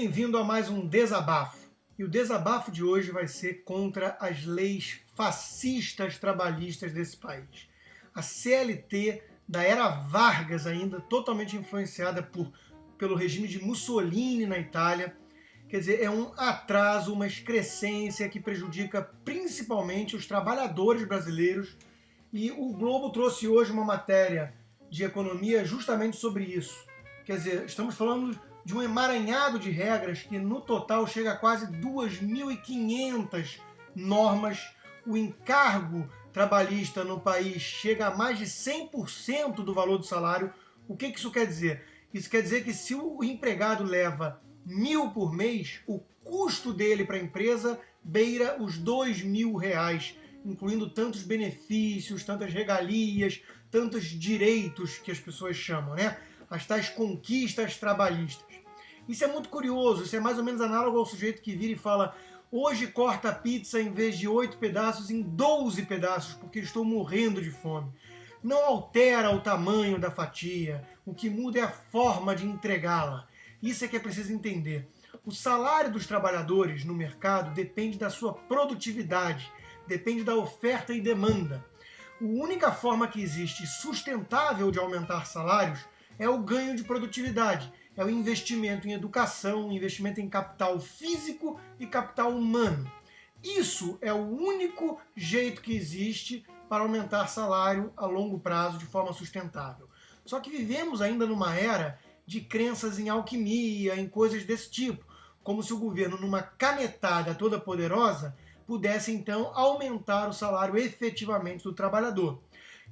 Bem-vindo a mais um desabafo. E o desabafo de hoje vai ser contra as leis fascistas trabalhistas desse país. A CLT da era Vargas ainda, totalmente influenciada pelo regime de Mussolini na Itália. Quer dizer, é um atraso, uma excrescência que prejudica principalmente os trabalhadores brasileiros. E o Globo trouxe hoje uma matéria de economia justamente sobre isso. Quer dizer, estamos falando de um emaranhado de regras que no total chega a quase 2.500 normas. O encargo trabalhista no país chega a mais de 100% do valor do salário. O que isso quer dizer? Isso quer dizer que se o empregado leva 1.000 por mês, o custo dele para a empresa beira os R$2.000, incluindo tantos benefícios, tantas regalias, tantos direitos que as pessoas chamam, né? As tais conquistas trabalhistas. Isso é muito curioso, isso é mais ou menos análogo ao sujeito que vira e fala: hoje corta a pizza em vez de 8 pedaços em 12 pedaços, porque estou morrendo de fome. Não altera o tamanho da fatia, o que muda é a forma de entregá-la. Isso é que é preciso entender. O salário dos trabalhadores no mercado depende da sua produtividade, depende da oferta e demanda. A única forma que existe sustentável de aumentar salários é o ganho de produtividade, é o investimento em educação, investimento em capital físico e capital humano. Isso é o único jeito que existe para aumentar salário a longo prazo de forma sustentável. Só que vivemos ainda numa era de crenças em alquimia, em coisas desse tipo, como se o governo, numa canetada toda poderosa, pudesse então aumentar o salário efetivamente do trabalhador.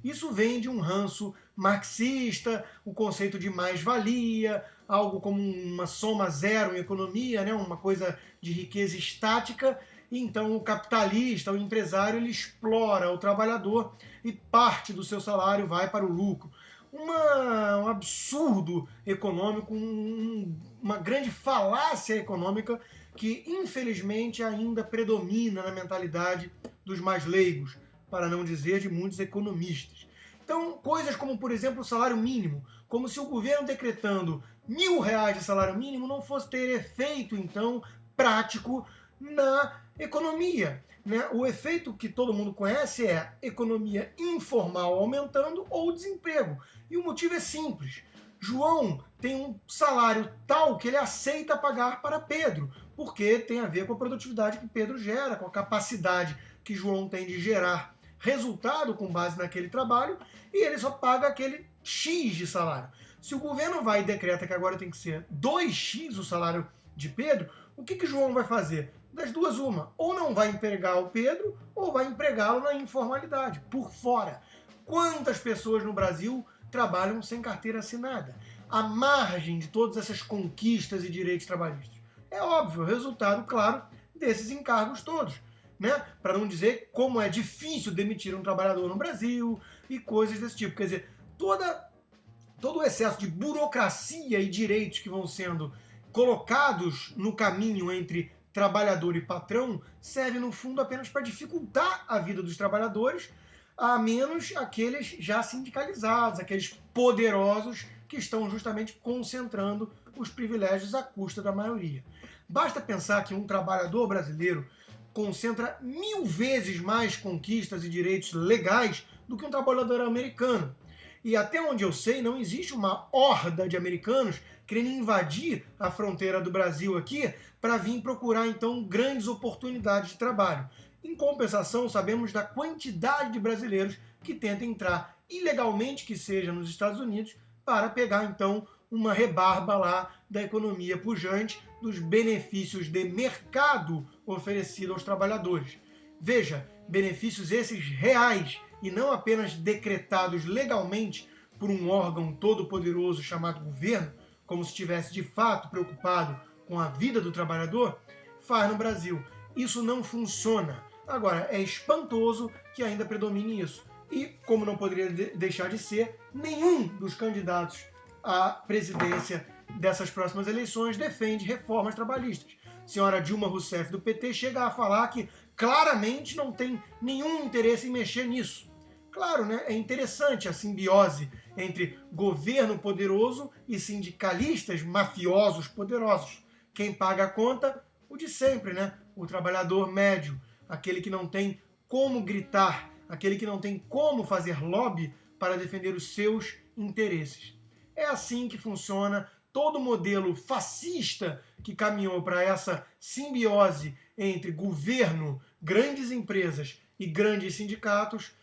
Isso vem de um ranço marxista, o conceito de mais-valia, algo como uma soma zero em economia, né? Uma coisa de riqueza estática. E então o capitalista, o empresário, ele explora o trabalhador e parte do seu salário vai para o lucro. Um absurdo econômico, uma grande falácia econômica que infelizmente ainda predomina na mentalidade dos mais leigos, para não dizer de muitos economistas. Então, coisas como, por exemplo, o salário mínimo, como se o governo decretando R$1.000 de salário mínimo não fosse ter efeito, então, prático na economia. Né? O efeito que todo mundo conhece é economia informal aumentando ou desemprego. E o motivo é simples. João tem um salário tal que ele aceita pagar para Pedro, porque tem a ver com a produtividade que Pedro gera, com a capacidade que João tem de gerar resultado com base naquele trabalho, e ele só paga aquele X de salário. Se o governo vai e decreta que agora tem que ser 2x o salário de Pedro, o que João vai fazer? Das duas, uma. Ou não vai empregar o Pedro, ou vai empregá-lo na informalidade, por fora. Quantas pessoas no Brasil trabalham sem carteira assinada? À margem de todas essas conquistas e direitos trabalhistas. É óbvio, resultado, claro, desses encargos todos. Né? Para não dizer como é difícil demitir um trabalhador no Brasil e coisas desse tipo. Quer dizer, todo o excesso de burocracia e direitos que vão sendo colocados no caminho entre trabalhador e patrão serve, no fundo, apenas para dificultar a vida dos trabalhadores, a menos aqueles já sindicalizados, aqueles poderosos que estão justamente concentrando os privilégios à custa da maioria. Basta pensar que um trabalhador brasileiro concentra 1000 vezes mais conquistas e direitos legais do que um trabalhador americano. E até onde eu sei, não existe uma horda de americanos querendo invadir a fronteira do Brasil aqui para vir procurar, então, grandes oportunidades de trabalho. Em compensação, sabemos da quantidade de brasileiros que tentam entrar ilegalmente, que seja nos Estados Unidos, para pegar, então, uma rebarba lá da economia pujante, dos benefícios de mercado oferecido aos trabalhadores. Veja, benefícios esses reais e não apenas decretados legalmente por um órgão todo-poderoso chamado governo, como se estivesse de fato preocupado com a vida do trabalhador, faz no Brasil. Isso não funciona. Agora, é espantoso que ainda predomine isso. E, como não poderia deixar de ser, nenhum dos candidatos à presidência dessas próximas eleições defende reformas trabalhistas. A senhora Dilma Rousseff do PT chega a falar que claramente não tem nenhum interesse em mexer nisso. Claro, né? É interessante a simbiose entre governo poderoso e sindicalistas mafiosos poderosos, Quem paga a conta? O de sempre, né? O trabalhador médio, aquele que não tem como gritar, aquele que não tem como fazer lobby para defender os seus interesses. É assim que funciona todo o modelo fascista que caminhou para essa simbiose entre governo, grandes empresas e grandes sindicatos,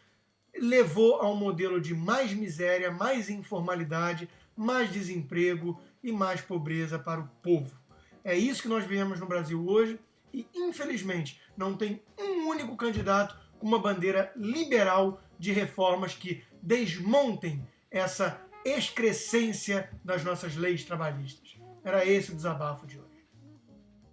levou a um modelo de mais miséria, mais informalidade, mais desemprego e mais pobreza para o povo. É isso que nós vivemos no Brasil hoje e, infelizmente, não tem um único candidato com uma bandeira liberal de reformas que desmontem essa excrescência das nossas leis trabalhistas. Era esse o desabafo de hoje.